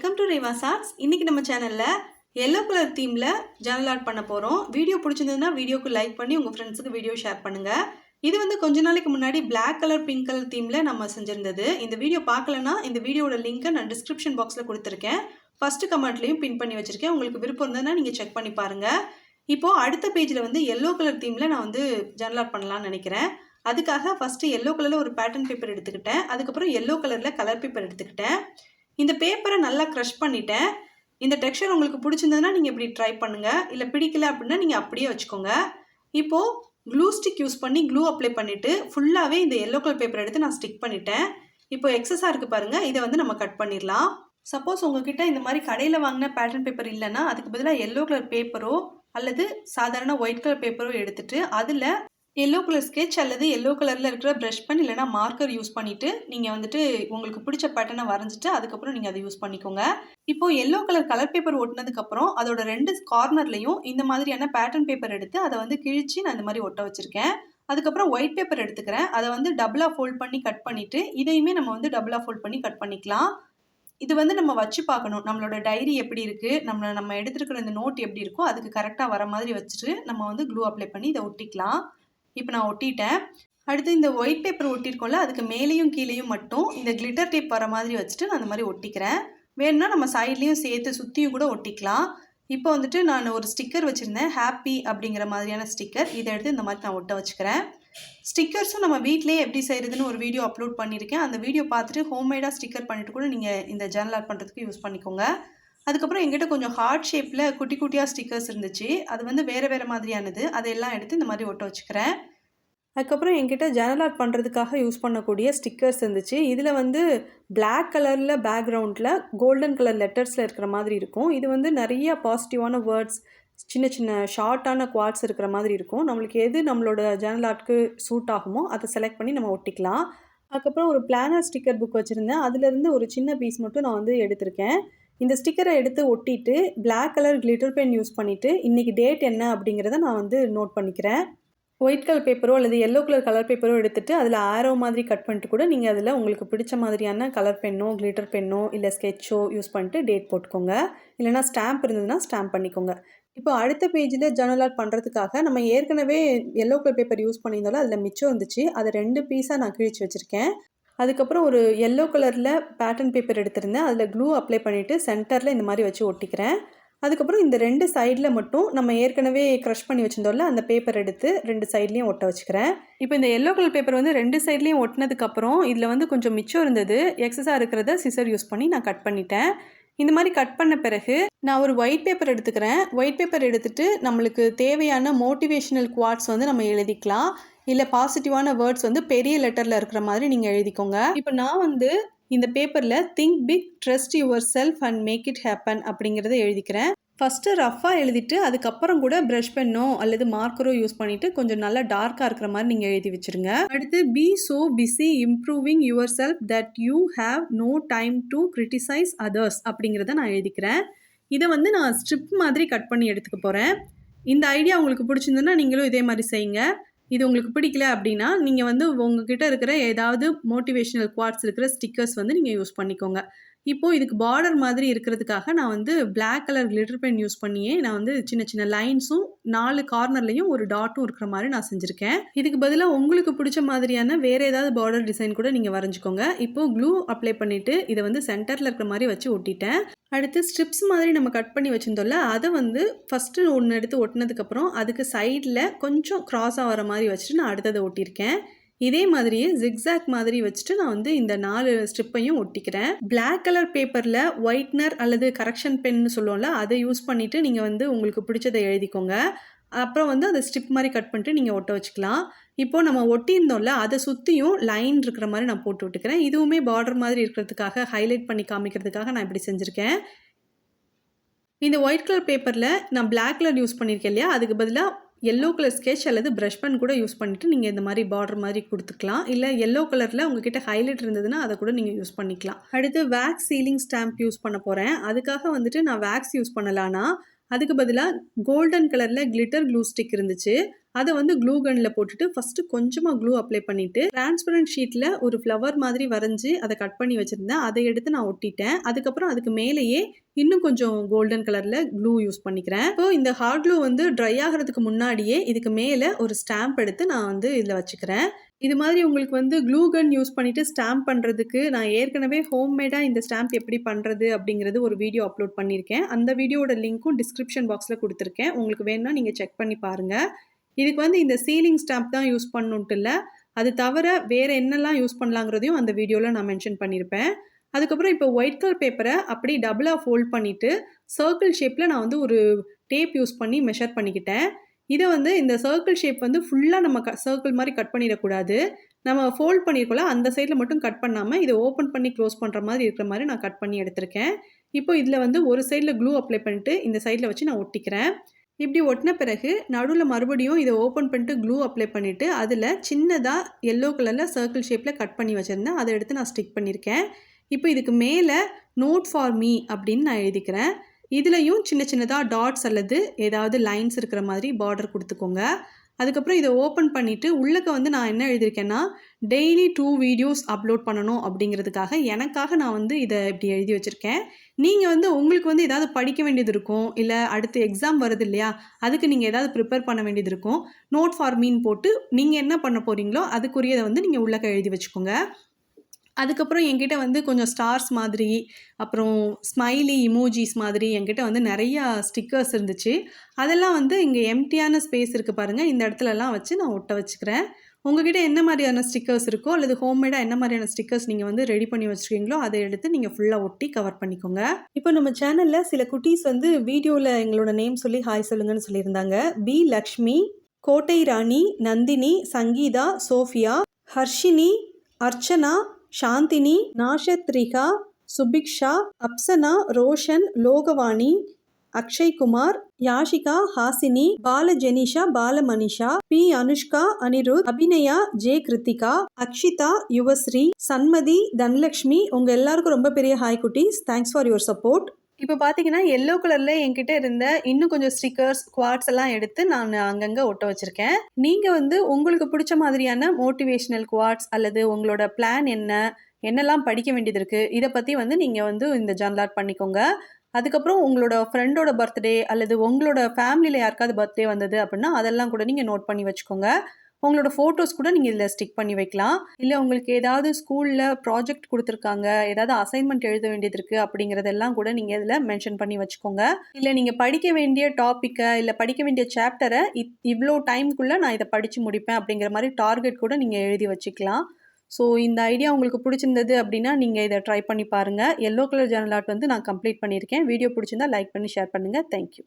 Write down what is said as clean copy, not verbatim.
Welcome to REVA'S. இன்னைக்கு நம்ம சேனல்ல yellow கலர் தீம்ல ஜன்னல் ஆர்ட் பண்ண போறோம். வீடியோ பிடிச்சிருந்ததுன்னா வீடியோக்கு லைக் பண்ணி உங்க ஃப்ரெண்ட்ஸ்க்கு வீடியோ ஷேர் பண்ணுங்க. இது வந்து கொஞ்ச நாளைக்கு முன்னாடி Black கலர் பிங்க் கலர் தீம்ல நம்ம செஞ்சிருந்தது. இந்த வீடியோ பார்க்கலனா இந்த வீடியோவோட லிங்கை நான் டிஸ்கிரிப்ஷன் பாக்ஸ்ல கொடுத்திருக்கேன். ஃபர்ஸ்ட் கமெண்ட்லயும் பின் பண்ணி வச்சிருக்கேன். உங்களுக்கு விருப்பம் இருந்ததுன்னா நீங்க செக் பண்ணி பாருங்க. இப்போ அடுத்த பேஜ்ல வந்து yellow கலர் தீம்ல நான் வந்து ஜன்னல் ஆர்ட் பண்ணலாம்னு நினைக்கிறேன். அதுக்காக ஃபர்ஸ்ட் yellow கலர்ல ஒரு பேட்டர்ன் பேப்பர் எடுத்துக்கிட்டேன். அதுக்கப்புறம் yellow கலர்ல கலர் பேப்பர் எடுத்துக்கிட்டேன். இந்த பேப்பரை நல்லா க்ரஷ் பண்ணிட்டேன். இந்த டெக்ஸ்சர் உங்களுக்கு பிடிச்சிருந்ததுன்னா நீங்கள் இப்படி ட்ரை பண்ணுங்கள். இல்லை பிடிக்கல அப்படின்னா நீங்கள் அப்படியே வச்சுக்கோங்க. இப்போது க்ளூ ஸ்டிக் யூஸ் பண்ணி க்ளூ அப்ளை பண்ணிவிட்டு ஃபுல்லாகவே இந்த எல்லோ கலர் பேப்பர் எடுத்து நான் ஸ்டிக் பண்ணிட்டேன். இப்போ எக்ஸஸாக இருக்குது பாருங்கள், இதை வந்து நம்ம கட் பண்ணிடலாம். சப்போஸ் உங்ககிட்ட இந்த மாதிரி கடையில் வாங்கின பேட்டர்ன் பேப்பர் இல்லைன்னா அதுக்கு பதிலாக எல்லோ கலர் பேப்பரோ அல்லது சாதாரண ஒயிட் கலர் பேப்பரோ எடுத்துகிட்டு அதில் எல்லோ கலர் ஸ்கெட்ச் அல்லது எல்லோ கலரில் இருக்கிற ப்ரஷ் பென் இல்லைனா மார்க்கர் யூஸ் பண்ணிவிட்டு நீங்கள் வந்துட்டு உங்களுக்கு பிடிச்ச பேட்டர்னை வரைஞ்சிட்டு அதுக்கப்புறம் நீங்கள் அதை யூஸ் பண்ணிக்கோங்க. இப்போது எல்லோ கலர் பேப்பர் ஒட்டினதுக்கப்புறம் அதோட 2 கார்னர்லையும் இந்த மாதிரியான பேட்டர்ன் பேப்பர் எடுத்து அதை வந்து கிழிச்சு நான் இந்த மாதிரி ஒட்ட வச்சுருக்கேன். அதுக்கப்புறம் ஒயிட் பேப்பர் எடுத்துக்கிறேன். அதை வந்து டபுளாக ஃபோல்ட் பண்ணி கட் பண்ணிவிட்டு இதையுமே நம்ம வந்து டபுளாக ஃபோல்ட் பண்ணி கட் பண்ணிக்கலாம். இது வந்து நம்ம வச்சு பார்க்கணும், நம்மளோட டைரி எப்படி இருக்குது, நம்ம எடுத்துருக்கிற இந்த நோட் எப்படி இருக்கோ அதுக்கு கரெக்டாக வர மாதிரி வச்சுட்டு நம்ம வந்து க்ளூ அப்ளை பண்ணி இதை ஒட்டிக்கலாம். இப்போ நான் ஒட்டிட்டேன். அடுத்து இந்த ஒயிட் பேப்பர் ஒட்டியிருக்கோம்ல அதுக்கு மேலேயும் கீழேயும் மட்டும் இந்த கிளிட்டர் டேப் வர மாதிரி வச்சுட்டு நான் அந்த மாதிரி ஒட்டிக்கிறேன். வேணும்னா நம்ம சைட்லேயும் சேர்த்து சுற்றியும் கூட ஒட்டிக்கலாம். இப்போ வந்துட்டு நான் ஒரு ஸ்டிக்கர் வச்சுருந்தேன், ஹாப்பி அப்படிங்கிற மாதிரியான ஸ்டிக்கர். இதை எடுத்து இந்த மாதிரி நான் ஒட்ட வச்சுக்கிறேன். ஸ்டிக்கர்ஸும் நம்ம வீட்டிலேயே எப்படி செய்கிறதுன்னு ஒரு வீடியோ அப்லோட் பண்ணியிருக்கேன். அந்த வீடியோ பார்த்துட்டு ஹோம்மேடாக ஸ்டிக்கர் பண்ணிவிட்டு கூட நீங்கள் இந்த ஜன்னல் ஆர்ட் பண்ணுறதுக்கு யூஸ் பண்ணிக்கோங்க. அதுக்கப்புறம் எங்கிட்ட கொஞ்சம் ஹார்ட் ஷேப்பில் குட்டி குட்டியாக ஸ்டிக்கர்ஸ் இருந்துச்சு. அது வந்து வேறு மாதிரியானது. அதையெல்லாம் எடுத்து இந்த மாதிரி ஒட்ட வச்சுக்கிறேன். அதுக்கப்புறம் என்கிட்ட ஜன்னல் ஆர்ட் பண்ணுறதுக்காக யூஸ் பண்ணக்கூடிய ஸ்டிக்கர்ஸ் இருந்துச்சு. இதில் வந்து பிளாக் கலரில் பேக்ரவுண்டில் கோல்டன் கலர் லெட்டர்ஸில் இருக்கிற மாதிரி இருக்கும். இது வந்து நிறைய பாசிட்டிவான வேர்ட்ஸ், சின்ன சின்ன ஷார்ட்டான குவாட்ஸ் இருக்கிற மாதிரி இருக்கும். நம்மளுக்கு எது நம்மளோட ஜன்னல் ஆர்ட்க்கு சூட் ஆகுமோ அதை செலக்ட் பண்ணி நம்ம ஒட்டிக்கலாம். அதுக்கப்புறம் ஒரு பிளானர் ஸ்டிக்கர் புக் வச்சுருந்தேன். அதுலேருந்து ஒரு சின்ன பீஸ் மட்டும் நான் வந்து எடுத்திருக்கேன். இந்த ஸ்டிக்கரை எடுத்து ஒட்டிட்டு black colour glitter pen use பண்ணிவிட்டு இன்றைக்கி டேட் என்ன அப்படிங்கிறத நான் வந்து நோட் பண்ணிக்கிறேன். ஒயிட் கலர் பேப்பரோ அல்லது எல்லோ கலர் பேப்பரோ எடுத்துகிட்டு அதில் ஆரோ மாதிரி கட் பண்ணிட்டு கூட நீங்கள் அதில் உங்களுக்கு பிடிச்ச மாதிரியான கலர் பென்னோ கிளிட்டர் பென்னோ இல்லை ஸ்கெட்சோ யூஸ் பண்ணிட்டு டேட் போட்டுக்கோங்க. இல்லைனா ஸ்டாம்ப் இருந்ததுன்னா ஸ்டாம்ப் பண்ணிக்கோங்க. இப்போ அடுத்த பேஜில் ஜன்னல் ஆர்ட் பண்ணுறதுக்காக நம்ம ஏற்கனவே எல்லோ கலர் பேப்பர் யூஸ் பண்ணியிருந்தாலும் அதில் மிச்சம் இருந்துச்சு. அதை 2 பீஸாக நான் கிழிச்சு வச்சுருக்கேன். அதுக்கப்புறம் ஒரு எல்லோ கலரில் பேட்டர்ன் பேப்பர் எடுத்திருந்தேன். அதில் க்ளூ அப்ளை பண்ணிவிட்டு சென்டரில் இந்த மாதிரி வச்சு ஒட்டிக்கிறேன். அதுக்கப்புறம் இந்த 2 சைடில் மட்டும் நம்ம ஏற்கனவே க்ரஷ் பண்ணி வச்சுருந்தோம்ல அந்த பேப்பர் எடுத்து 2 சைட்லேயும் ஒட்ட வச்சுக்கிறேன். இப்போ இந்த எல்லோ கலர் பேப்பர் வந்து 2 சைட்லேயும் ஒட்டினதுக்கப்புறம் இதில் வந்து கொஞ்சம் மிச்சம் இருந்தது. எக்ஸஸாக இருக்கிறத சிசர் யூஸ் பண்ணி நான் கட் பண்ணிட்டேன். இந்த மாதிரி கட் பண்ண பிறகு நான் ஒரு ஒயிட் பேப்பர் எடுத்துக்கிறேன். ஒயிட் பேப்பர் எடுத்துகிட்டு நம்மளுக்கு தேவையான மோட்டிவேஷனல் குவாட்ஸ் வந்து நம்ம எழுதிக்கலாம். இல்லை பாசிட்டிவான வேர்ட்ஸ் வந்து பெரிய லெட்டரில் இருக்கிற மாதிரி நீங்கள் எழுதிக்கோங்க. இப்போ நான் வந்து இந்த பேப்பரில் think big, trust your self and make it happen அப்படிங்கிறத எழுதிக்கிறேன். ஃபஸ்ட்டு ரஃபாக எழுதிட்டு அதுக்கப்புறம் கூட ப்ரஷ் பென்னோ அல்லது மார்க்கரோ யூஸ் பண்ணிவிட்டு கொஞ்சம் நல்லா டார்க்காக இருக்கிற மாதிரி நீங்கள் எழுதி வச்சுருங்க. அடுத்து be so busy improving your self that you have no time to criticise others அப்படிங்கிறத நான் எழுதிக்கிறேன். இதை வந்து நான் ஸ்ட்ரிப் மாதிரி கட் பண்ணி எடுத்துக்க போகிறேன். இந்த ஐடியா உங்களுக்கு பிடிச்சிருந்ததுன்னா நீங்களும் இதே மாதிரி செய்யுங்க. இது உங்களுக்கு பிடிக்கல அப்படின்னா நீங்கள் வந்து உங்ககிட்ட இருக்கிற ஏதாவது மோட்டிவேஷனல் குவாட்ஸ் இருக்கிற ஸ்டிக்கர்ஸ் வந்து நீங்கள் யூஸ் பண்ணிக்கோங்க. இப்போது இதுக்கு பார்டர் மாதிரி இருக்கிறதுக்காக நான் வந்து black colour glitter pen use பண்ணியே நான் வந்து சின்ன சின்ன லைன்ஸும் 4 கார்னர்லையும் ஒரு டாட்டும் இருக்கிற மாதிரி நான் செஞ்சுருக்கேன். இதுக்கு பதிலாக உங்களுக்கு பிடிச்ச மாதிரியான வேறு ஏதாவது பார்டர் டிசைன் கூட நீங்கள் வரைஞ்சிக்கோங்க. இப்போது க்ளூ அப்ளை பண்ணிவிட்டு இதை வந்து சென்டரில் இருக்கிற மாதிரி வச்சு ஒட்டிட்டேன். அடுத்து ஸ்ட்ரிப்ஸ் மாதிரி நம்ம கட் பண்ணி வச்சுருந்தோம்ல அதை வந்து ஃபஸ்ட்டு ஒன்று எடுத்து ஒட்டினதுக்கப்புறம் அதுக்கு சைடில் கொஞ்சம் க்ராஸாக வர மாதிரி வச்சுட்டு நான் அடுத்ததை ஒட்டியிருக்கேன். இதே மாதிரியே ஜிக்ஸாக் மாதிரி வச்சுட்டு நான் வந்து இந்த 4 ஸ்ட்ரிப்பையும் ஒட்டிக்கிறேன். பிளாக் கலர் பேப்பரில் ஒயிட்னர் அல்லது கரெக்ஷன் பென்னு சொல்லுவோம்ல அதை யூஸ் பண்ணிவிட்டு நீங்கள் வந்து உங்களுக்கு பிடிச்சதை எழுதிக்கோங்க. அப்புறம் வந்து அதை ஸ்ட்ரிப் மாதிரி கட் பண்ணிட்டு நீங்கள் ஒட்ட வச்சுக்கலாம். இப்போது நம்ம ஒட்டியிருந்தோம்ல அதை சுற்றியும் லைன் இருக்கிற மாதிரி நான் போட்டு விட்டுக்கிறேன். இதுவுமே பார்டர் மாதிரி இருக்கிறதுக்காக ஹைலைட் பண்ணி காமிக்கிறதுக்காக நான் இப்படி செஞ்சுருக்கேன். இந்த ஒயிட் கலர் பேப்பரில் நான் பிளாக் கலர் யூஸ் பண்ணியிருக்கேன் இல்லையா, அதுக்கு பதிலாக எல்லோ கலர் ஸ்கெட்ச் அல்லது ப்ரஷ் பென் கூட யூஸ் பண்ணிவிட்டு நீங்கள் இந்த மாதிரி பார்டர் மாதிரி கொடுத்துக்கலாம். இல்லை எல்லோ கலரில் உங்ககிட்ட ஹைலைட் இருந்ததுன்னா அதை கூட நீங்கள் யூஸ் பண்ணிக்கலாம். அடுத்து வேக்ஸ் சீலிங் ஸ்டாம்ப் யூஸ் பண்ண போகிறேன். அதுக்காக வந்துட்டு நான் வேக்ஸ் யூஸ் பண்ணலான்னா அதுக்கு பதிலாக கோல்டன் கலரில் கிளிட்டர் க்ளூ ஸ்டிக் இருந்துச்சு. அதை வந்து க்ளூ கன்னில் போட்டுட்டு ஃபஸ்ட்டு கொஞ்சமாக க்ளூ அப்ளை பண்ணிவிட்டு டிரான்ஸ்பரண்ட் ஷீட்டில் ஒரு ஃப்ளவர் மாதிரி வரைஞ்சி அதை கட் பண்ணி வச்சுருந்தேன். அதை எடுத்து நான் ஒட்டிட்டேன். அதுக்கப்புறம் அதுக்கு மேலேயே இன்னும் கொஞ்சம் கோல்டன் கலரில் க்ளூ யூஸ் பண்ணிக்கிறேன். இப்போ இந்த ஹார்ட் க்ளூ வந்து ட்ரை ஆகிறதுக்கு முன்னாடியே இதுக்கு மேலே ஒரு ஸ்டாம்ப் எடுத்து நான் வந்து இதில் வச்சுக்கிறேன். இது மாதிரி உங்களுக்கு வந்து க்ளூ கன் யூஸ் பண்ணிவிட்டு ஸ்டாம்ப் பண்ணுறதுக்கு நான் ஏற்கனவே ஹோம்மேடாக இந்த ஸ்டாம்ப் எப்படி பண்ணுறது அப்படிங்கிறது ஒரு வீடியோ அப்லோட் பண்ணியிருக்கேன். அந்த வீடியோட லிங்க்கும் டிஸ்கிரிப்ஷன் பாக்ஸில் கொடுத்துருக்கேன். உங்களுக்கு வேணும்னா நீங்கள் செக் பண்ணி பாருங்கள். இதுக்கு வந்து இந்த சீலிங் ஸ்டாம்ப் தான் யூஸ் பண்ணணுன்ட்டு இல்லை, அது தவிர வேறு என்னெல்லாம் யூஸ் பண்ணலாங்கிறதையும் அந்த வீடியோவில் நான் மென்ஷன் பண்ணியிருப்பேன். அதுக்கப்புறம் இப்போ ஒயிட் கலர் பேப்பரை அப்படி டபுளாக ஃபோல்ட் பண்ணிவிட்டு சர்க்கிள் ஷேப்பில் நான் வந்து ஒரு டேப் யூஸ் பண்ணி மெஷர் பண்ணிக்கிட்டேன். இதை வந்து இந்த சர்க்கிள் ஷேப் வந்து ஃபுல்லாக நம்ம சர்க்கிள் மாதிரி கட் பண்ணிடக்கூடாது. நம்ம ஃபோல்ட் பண்ணியிருக்கோம்ல அந்த சைடில் மட்டும் கட் பண்ணாமல் இதை ஓப்பன் பண்ணி க்ளோஸ் பண்ணுற மாதிரி இருக்கிற மாதிரி நான் கட் பண்ணி எடுத்திருக்கேன். இப்போ இதில் வந்து ஒரு சைடில் க்ளூ அப்ளை பண்ணிட்டு இந்த சைடில் வச்சு நான் ஒட்டிக்கிறேன். இப்படி ஒட்டின பிறகு நடுவில் மறுபடியும் இதை ஓப்பன் பண்ணிட்டு க்ளூ அப்ளை பண்ணிவிட்டு அதில் சின்னதாக எல்லோ கலரில் சர்க்கிள் ஷேப்பில் கட் பண்ணி வச்சுருந்தேன். அதை எடுத்து நான் ஸ்டிக் பண்ணியிருக்கேன். இப்போ இதுக்கு மேலே நோட் ஃபார் மீ அப்படின்னு நான் எழுதிக்கிறேன். இதுலேயும் சின்ன சின்னதாக டாட்ஸ் அல்லது ஏதாவது லைன்ஸ் இருக்கிற மாதிரி பார்டர் கொடுத்துக்கோங்க. அதுக்கப்புறம் இதை ஓப்பன் பண்ணிவிட்டு உள்ளக்க வந்து நான் என்ன எழுதியிருக்கேன்னா டெய்லி 2 வீடியோஸ் அப்லோட் பண்ணணும் அப்படிங்கிறதுக்காக எனக்காக நான் வந்து இதை இப்படி எழுதி வச்சுருக்கேன். நீங்கள் வந்து உங்களுக்கு வந்து ஏதாவது படிக்க வேண்டியது இருக்கும், இல்லை அடுத்து எக்ஸாம் வருது இல்லையா, அதுக்கு நீங்கள் ஏதாவது ப்ரிப்பேர் பண்ண வேண்டியது இருக்கும். நோட் ஃபார் மீன் போட்டு நீங்கள் என்ன பண்ண போகிறீங்களோ அதுக்குரியதை வந்து நீங்கள் உள்ளக்க எழுதி வச்சுக்கோங்க. அதுக்கப்புறம் என்கிட்ட வந்து கொஞ்சம் ஸ்டார்ஸ் மாதிரி, அப்புறம் ஸ்மைலி இமோஜிஸ் மாதிரி என்கிட்ட வந்து நிறையா ஸ்டிக்கர்ஸ் இருந்துச்சு. அதெல்லாம் வந்து இங்கே எம்டியான ஸ்பேஸ் இருக்குது பாருங்கள், இந்த இடத்துலலாம் வச்சு நான் ஒட்ட வச்சுக்கிறேன். உங்ககிட்ட என்ன மாதிரியான ஸ்டிக்கர்ஸ் இருக்கோ அல்லது ஹோம்மேடாக என்ன மாதிரியான ஸ்டிக்கர்ஸ் நீங்கள் வந்து ரெடி பண்ணி வச்சுருக்கீங்களோ அதை எடுத்து நீங்கள் ஃபுல்லாக ஒட்டி கவர் பண்ணிக்கோங்க. இப்போ நம்ம சேனலில் சில குட்டீஸ் வந்து வீடியோவில் எங்களோட நேம் சொல்லி ஹாய் சொல்லுங்கன்னு சொல்லியிருந்தாங்க. P Lakshmi, Kottai Rani, Nandini, Sangeetha, Sophia, Harshini, Archana, Chandini, Nashathrika, Subiksha, Afsana, Roshan, Logavani, Akshaykumar, Yashika, Hasini, Balajenisha, Balamanisha, P Anushka, Anirudh, Abinaya, J Kiruthika, Akshitha, Yuvasri, Sanmathi, Dhanalakshmi, உங்கள் எல்லாருக்கும் ரொம்ப பெரிய ஹாய் குட்டீஸ். Thanks for your support. இப்போ பார்த்தீங்கன்னா எல்லோ கலரில் என்கிட்ட இருந்த இன்னும் கொஞ்சம் ஸ்டிக்கர்ஸ், குவாட்ஸ் எல்லாம் எடுத்து நான் அங்கங்கே ஒட்ட வச்சுருக்கேன். நீங்கள் வந்து உங்களுக்கு பிடிச்ச மாதிரியான மோட்டிவேஷ்னல் குவாட்ஸ் அல்லது உங்களோட பிளான் என்னெல்லாம் படிக்க வேண்டியது இருக்குது, இதை பற்றி வந்து நீங்கள் வந்து இந்த ஜர்னல் ஆர்ட் பண்ணிக்கோங்க. அதுக்கப்புறம் உங்களோட ஃப்ரெண்டோட பர்த்டே அல்லது உங்களோட ஃபேமிலியில் யாருக்காவது பர்த்டே வந்தது அப்படின்னா அதெல்லாம் கூட நீங்கள் நோட் பண்ணி வச்சுக்கோங்க. உங்களோட ஃபோட்டோஸ் கூட நீங்கள் இதில் ஸ்டிக் பண்ணி வைக்கலாம். இல்லை உங்களுக்கு ஏதாவது ஸ்கூலில் ப்ராஜெக்ட் கொடுத்துருக்காங்க, ஏதாவது அசைன்மெண்ட் எழுத வேண்டியது இருக்குது அப்படிங்கிறதெல்லாம் கூட நீங்கள் இதில் மென்ஷன் பண்ணி வச்சுக்கோங்க. இல்லை நீங்கள் படிக்க வேண்டிய டாப்பிக்கை இல்லை படிக்க வேண்டிய சாப்டரை இவ்வளோ டைமுக்குள்ளே நான் இதை படித்து முடிப்பேன் அப்படிங்கிற மாதிரி டார்கெட் கூட நீங்கள் எழுதி வச்சுக்கலாம். ஸோ இந்த ஐடியா உங்களுக்கு பிடிச்சிருந்தது அப்படின்னா நீங்கள் இதை ட்ரை பண்ணி பாருங்கள். எல்லோ கலர் ஜர்னல் ஆர்ட் வந்து நான் கம்ப்ளீட் பண்ணியிருக்கேன். வீடியோ பிடிச்சிருந்தா லைக் பண்ணி ஷேர் பண்ணுங்கள். தேங்க்யூ.